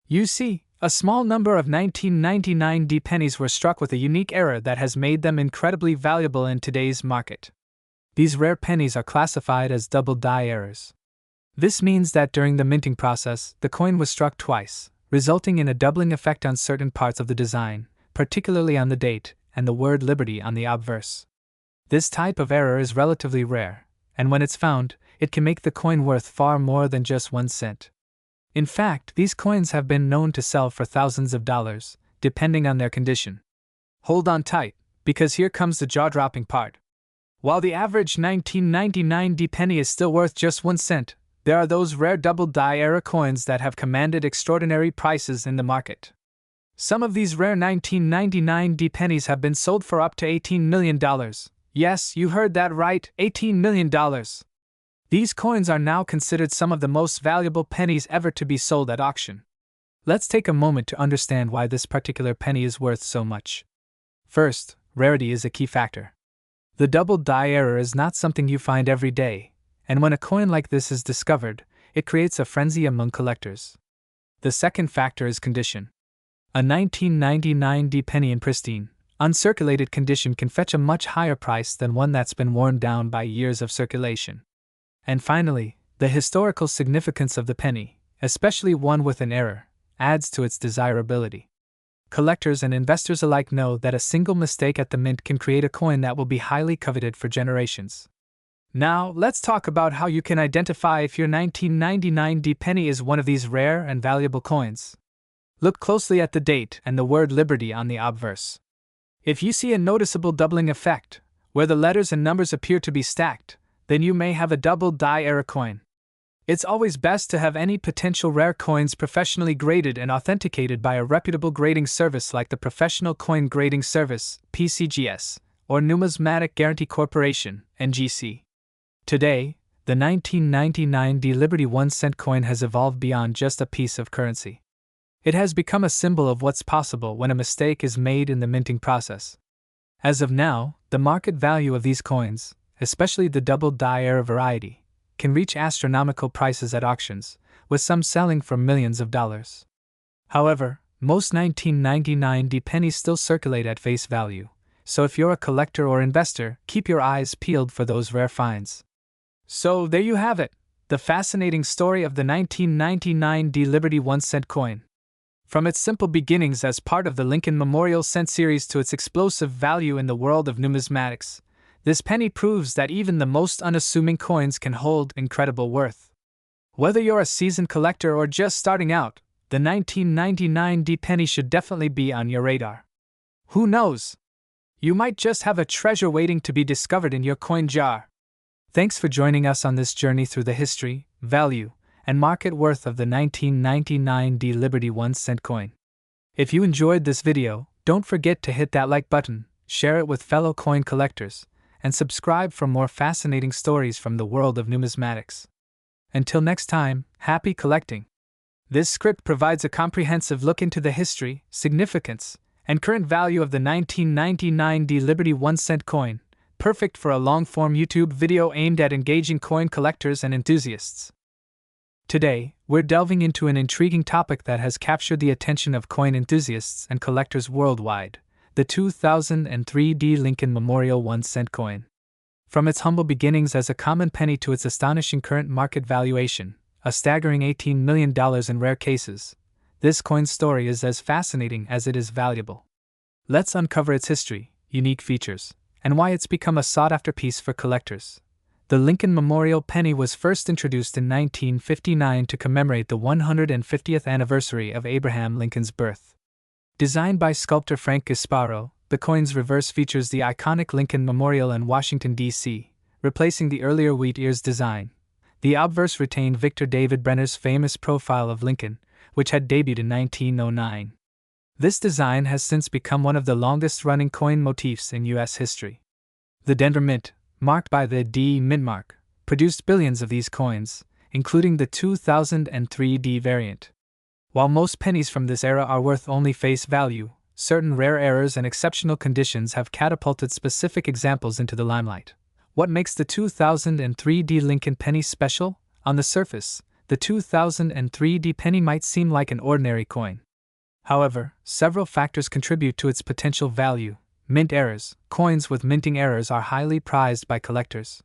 You see, a small number of 1999 D pennies were struck with a unique error that has made them incredibly valuable in today's market. These rare pennies are classified as double die errors. This means that during the minting process, the coin was struck twice, resulting in a doubling effect on certain parts of the design, particularly on the date and the word Liberty on the obverse. This type of error is relatively rare, and when it's found, it can make the coin worth far more than just 1 cent. In fact, these coins have been known to sell for thousands of dollars, depending on their condition. Hold on tight, because here comes the jaw-dropping part. While the average 1999 D penny is still worth just 1 cent, there are those rare double-die era coins that have commanded extraordinary prices in the market. Some of these rare 1999 D pennies have been sold for up to $18 million. Yes, you heard that right, $18 million. These coins are now considered some of the most valuable pennies ever to be sold at auction. Let's take a moment to understand why this particular penny is worth so much. First, rarity is a key factor. The double-die error is not something you find every day, and when a coin like this is discovered, it creates a frenzy among collectors. The second factor is condition. A 1999 D penny in pristine, uncirculated condition can fetch a much higher price than one that's been worn down by years of circulation. And finally, the historical significance of the penny, especially one with an error, adds to its desirability. Collectors and investors alike know that a single mistake at the mint can create a coin that will be highly coveted for generations. Now, let's talk about how you can identify if your 1999 D penny is one of these rare and valuable coins. Look closely at the date and the word Liberty on the obverse. If you see a noticeable doubling effect, where the letters and numbers appear to be stacked, then you may have a double-die era coin. It's always best to have any potential rare coins professionally graded and authenticated by a reputable grading service like the Professional Coin Grading Service, PCGS, or Numismatic Guarantee Corporation, NGC. Today, the 1999 D Liberty 1 cent coin has evolved beyond just a piece of currency. It has become a symbol of what's possible when a mistake is made in the minting process. As of now, the market value of these coins, especially the double-die era variety, can reach astronomical prices at auctions, with some selling for millions of dollars. However, most 1999 D pennies still circulate at face value, so if you're a collector or investor, keep your eyes peeled for those rare finds. So there you have it, the fascinating story of the 1999 D Liberty 1 cent coin. From its simple beginnings as part of the Lincoln Memorial cent series to its explosive value in the world of numismatics, this penny proves that even the most unassuming coins can hold incredible worth. Whether you're a seasoned collector or just starting out, the 1999 D penny should definitely be on your radar. Who knows? You might just have a treasure waiting to be discovered in your coin jar. Thanks for joining us on this journey through the history, value, and market worth of the 1999 D Liberty 1-cent coin. If you enjoyed this video, don't forget to hit that like button, share it with fellow coin collectors, and subscribe for more fascinating stories from the world of numismatics. Until next time, happy collecting! This script provides a comprehensive look into the history, significance, and current value of the 1999 D Liberty 1-cent coin, perfect for a long-form YouTube video aimed at engaging coin collectors and enthusiasts. Today, we're delving into an intriguing topic that has captured the attention of coin enthusiasts and collectors worldwide: the 2003 D Lincoln Memorial 1-cent coin. From its humble beginnings as a common penny to its astonishing current market valuation, a staggering $18 million in rare cases, this coin's story is as fascinating as it is valuable. Let's uncover its history, unique features, and why it's become a sought-after piece for collectors. The Lincoln Memorial penny was first introduced in 1959 to commemorate the 150th anniversary of Abraham Lincoln's birth. Designed by sculptor Frank Gasparo, the coin's reverse features the iconic Lincoln Memorial in Washington, D.C., replacing the earlier wheat ears design. The obverse retained Victor David Brenner's famous profile of Lincoln, which had debuted in 1909. This design has since become one of the longest-running coin motifs in U.S. history. The Denver Mint, marked by the D Mint mark, produced billions of these coins, including the 2003 D variant. While most pennies from this era are worth only face value, certain rare errors and exceptional conditions have catapulted specific examples into the limelight. What makes the 2003 D Lincoln penny special? On the surface, the 2003 D penny might seem like an ordinary coin. However, several factors contribute to its potential value. Mint errors. Coins with minting errors are highly prized by collectors.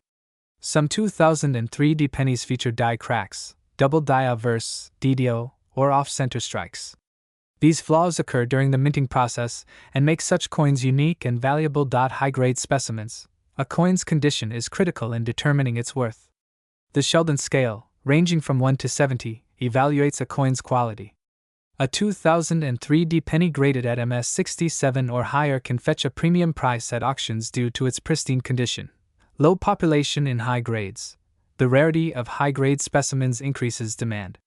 Some 2003 D pennies feature die cracks, double die obverse, DDO, or off-center strikes. These flaws occur during the minting process and make such coins unique and valuable. High-grade specimens. A coin's condition is critical in determining its worth. The Sheldon scale, ranging from 1 to 70, evaluates a coin's quality. A 2003 D penny graded at MS 67 or higher can fetch a premium price at auctions due to its pristine condition. Low population in high grades. The rarity of high-grade specimens increases demand.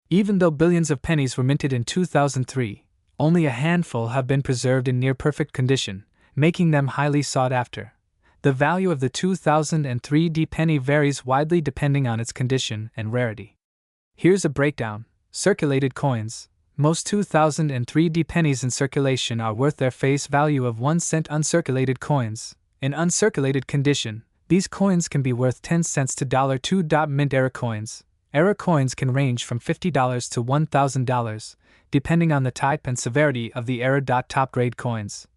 Even though billions of pennies were minted in 2003, only a handful have been preserved in near-perfect condition, making them highly sought after. The value of the 2003 D penny varies widely depending on its condition and rarity. Here's a breakdown. Circulated coins. Most 2003 D pennies in circulation are worth their face value of 1 cent. Uncirculated coins. In uncirculated condition, these coins can be worth 10 cents to $2. Mint error coins. Error coins can range from $50 to $1,000, depending on the type and severity of the error. Top-grade coins.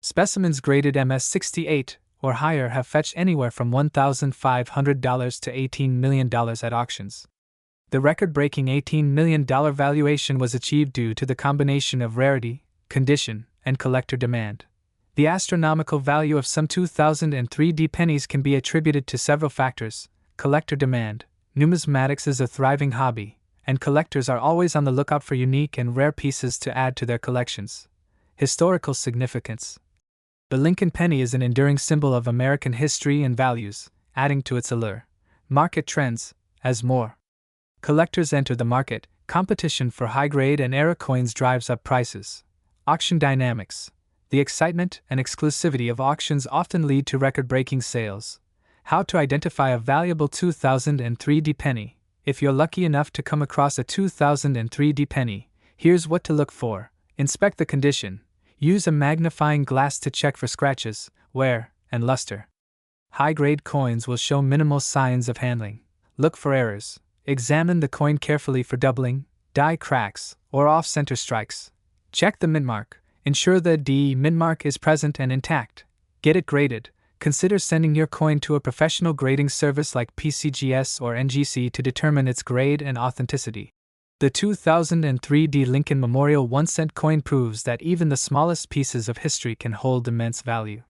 Specimens graded MS 68 or higher have fetched anywhere from $1,500 to $18 million at auctions. The record-breaking $18 million valuation was achieved due to the combination of rarity, condition, and collector demand. The astronomical value of some 2003 D pennies can be attributed to several factors: collector demand. Numismatics is a thriving hobby, and collectors are always on the lookout for unique and rare pieces to add to their collections. Historical significance. The Lincoln penny is an enduring symbol of American history and values, adding to its allure. Market trends. As more collectors enter the market, competition for high-grade and error coins drives up prices. Auction dynamics. The excitement and exclusivity of auctions often lead to record-breaking sales. How to identify a valuable 2003 D penny. If you're lucky enough to come across a 2003 D penny, here's what to look for. Inspect the condition. Use a magnifying glass to check for scratches, wear, and luster. High-grade coins will show minimal signs of handling. Look for errors. Examine the coin carefully for doubling, die cracks, or off-center strikes. Check the mint mark. Ensure the D mint mark is present and intact. Get it graded. Consider sending your coin to a professional grading service like PCGS or NGC to determine its grade and authenticity. The 2003 D Lincoln Memorial 1-cent coin proves that even the smallest pieces of history can hold immense value.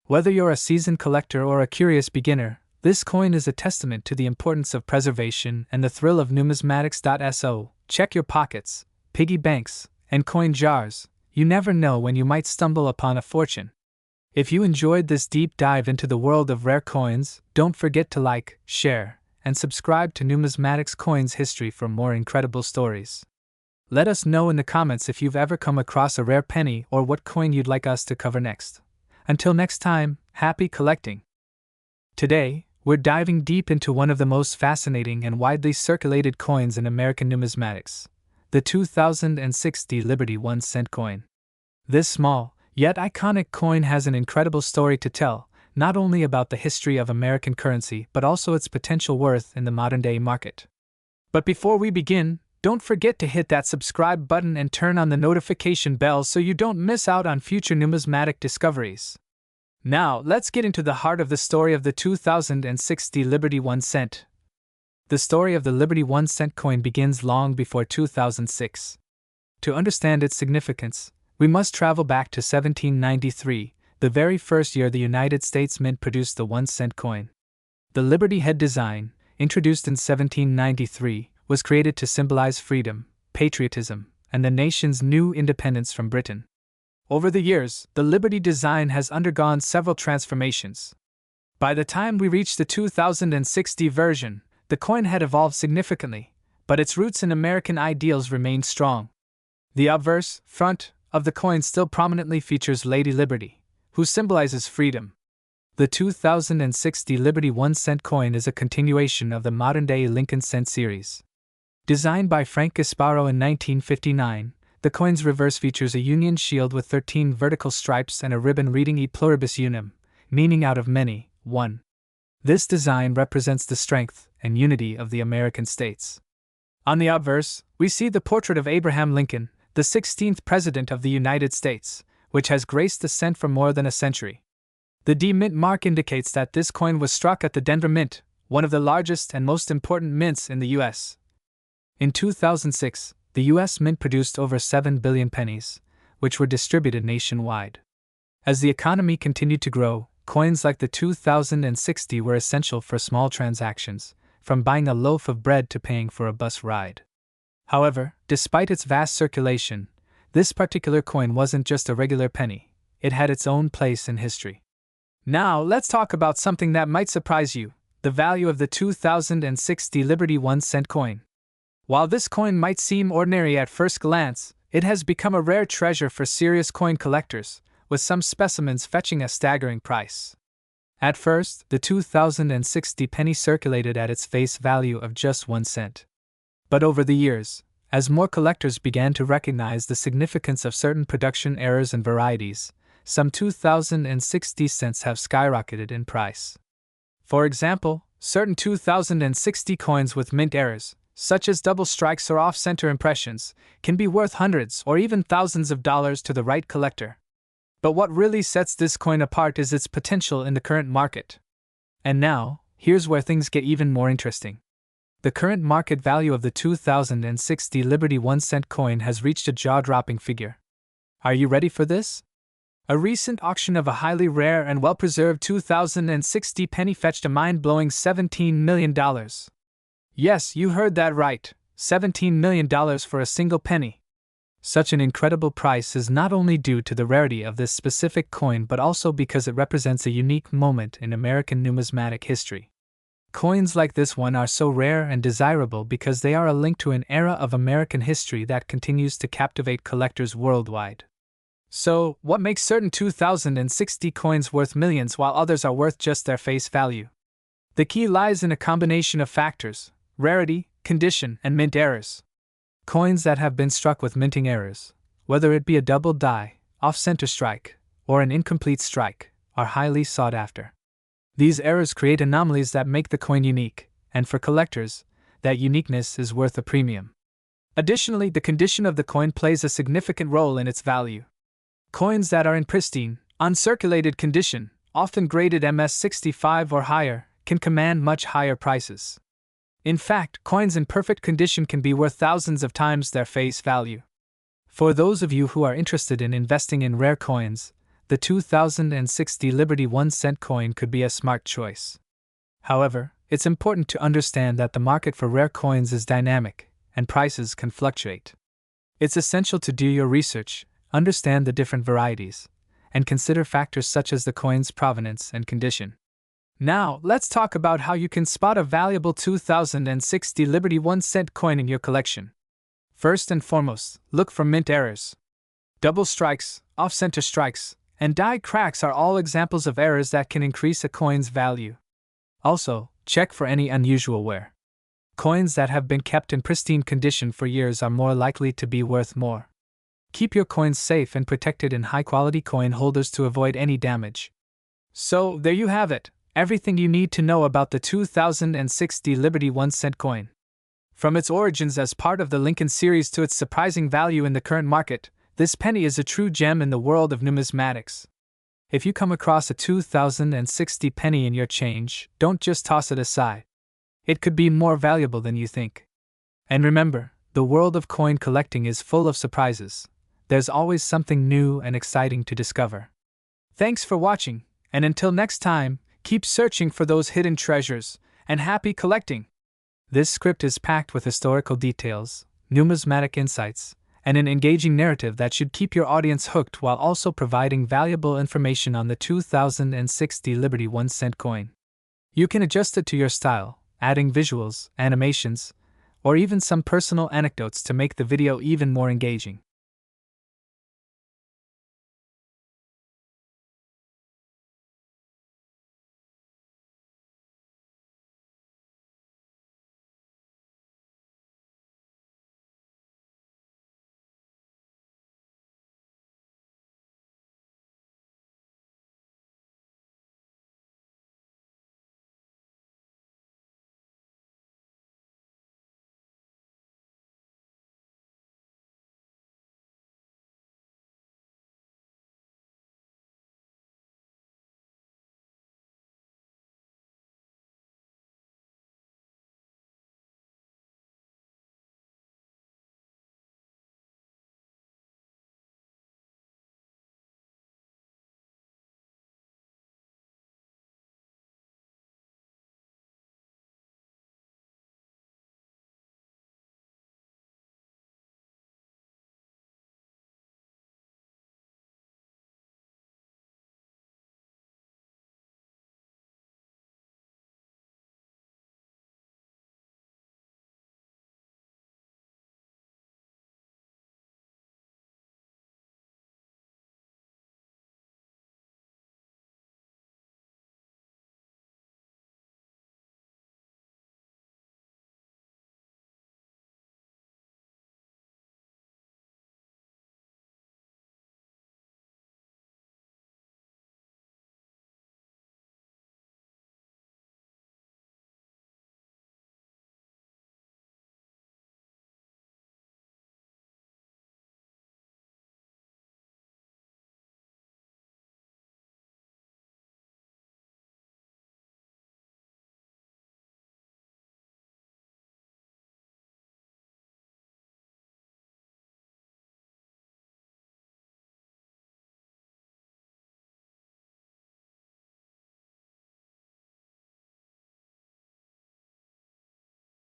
Whether you're a seasoned collector or a curious beginner, this coin is a testament to the importance of preservation and the thrill of numismatics. So, check your pockets, piggy banks, and coin jars. You never know when you might stumble upon a fortune. If you enjoyed this deep dive into the world of rare coins, don't forget to like, share, and subscribe to Numismatics Coins History for more incredible stories. Let us know in the comments if you've ever come across a rare penny or what coin you'd like us to cover next. Until next time, happy collecting! Today, we're diving deep into one of the most fascinating and widely circulated coins in American numismatics, the 2060 Liberty 1-cent coin. This small, yet iconic coin has an incredible story to tell, not only about the history of American currency but also its potential worth in the modern-day market. But before we begin, don't forget to hit that subscribe button and turn on the notification bell so you don't miss out on future numismatic discoveries. Now, let's get into the heart of the story of the 2060 Liberty 1-cent. The story of the Liberty 1-cent coin begins long before 2006. To understand its significance, we must travel back to 1793, the very first year the United States Mint produced the 1-cent coin. The Liberty head design, introduced in 1793, was created to symbolize freedom, patriotism, and the nation's new independence from Britain. Over the years, the Liberty design has undergone several transformations. By the time we reach the 2060 version, the coin had evolved significantly, but its roots in American ideals remained strong. The obverse, front, of the coin still prominently features Lady Liberty, who symbolizes freedom. The 2060 Liberty 1-cent coin is a continuation of the modern-day Lincoln cent series. Designed by Frank Gasparo in 1959, the coin's reverse features a Union shield with 13 vertical stripes and a ribbon reading E pluribus unum, meaning out of many, one. This design represents the strength and unity of the American states. On the obverse, we see the portrait of Abraham Lincoln, the 16th President of the United States, which has graced the cent for more than a century. The D Mint mark indicates that this coin was struck at the Denver Mint, one of the largest and most important mints in the U.S. In 2006, the U.S. Mint produced over 7 billion pennies, which were distributed nationwide. As the economy continued to grow, coins like the 2060 were essential for small transactions, from buying a loaf of bread to paying for a bus ride. However, despite its vast circulation, this particular coin wasn't just a regular penny, it had its own place in history. Now, let's talk about something that might surprise you: the value of the 2060 Liberty 1-cent coin. While this coin might seem ordinary at first glance, it has become a rare treasure for serious coin collectors, with some specimens fetching a staggering price. At first, the 2060 penny circulated at its face value of just 1 cent. But over the years, as more collectors began to recognize the significance of certain production errors and varieties, some 2060 cents have skyrocketed in price. For example, certain 2060 coins with mint errors, such as double strikes or off-center impressions, can be worth hundreds or even thousands of dollars to the right collector. But what really sets this coin apart is its potential in the current market. And now, here's where things get even more interesting. The current market value of the 2060 Liberty 1-cent coin has reached a jaw-dropping figure. Are you ready for this? A recent auction of a highly rare and well-preserved 2060 penny fetched a mind-blowing $17 million. Yes, you heard that right, $17 million for a single penny. Such an incredible price is not only due to the rarity of this specific coin but also because it represents a unique moment in American numismatic history. Coins like this one are so rare and desirable because they are a link to an era of American history that continues to captivate collectors worldwide. So, what makes certain 2060 coins worth millions while others are worth just their face value? The key lies in a combination of factors: rarity, condition, and mint errors. Coins that have been struck with minting errors, whether it be a double die, off-center strike, or an incomplete strike, are highly sought after. These errors create anomalies that make the coin unique, and for collectors, that uniqueness is worth a premium. Additionally, the condition of the coin plays a significant role in its value. Coins that are in pristine, uncirculated condition, often graded MS65 or higher, can command much higher prices. In fact, coins in perfect condition can be worth thousands of times their face value. For those of you who are interested in investing in rare coins, the 2060 Liberty 1-cent coin could be a smart choice. However, it's important to understand that the market for rare coins is dynamic, and prices can fluctuate. It's essential to do your research, understand the different varieties, and consider factors such as the coin's provenance and condition. Now, let's talk about how you can spot a valuable 2060 Liberty 1-cent coin in your collection. First and foremost, look for mint errors. Double strikes, off-center strikes, and die cracks are all examples of errors that can increase a coin's value. Also, check for any unusual wear. Coins that have been kept in pristine condition for years are more likely to be worth more. Keep your coins safe and protected in high-quality coin holders to avoid any damage. So, there you have it, everything you need to know about the 2060 Liberty 1-cent coin. From its origins as part of the Lincoln series to its surprising value in the current market, this penny is a true gem in the world of numismatics. If you come across a 2060 penny in your change, don't just toss it aside. It could be more valuable than you think. And remember, the world of coin collecting is full of surprises. There's always something new and exciting to discover. Thanks for watching, and until next time, keep searching for those hidden treasures, and happy collecting! This script is packed with historical details, numismatic insights, and an engaging narrative that should keep your audience hooked while also providing valuable information on the 2060 Liberty 1-cent coin. You can adjust it to your style, adding visuals, animations, or even some personal anecdotes to make the video even more engaging.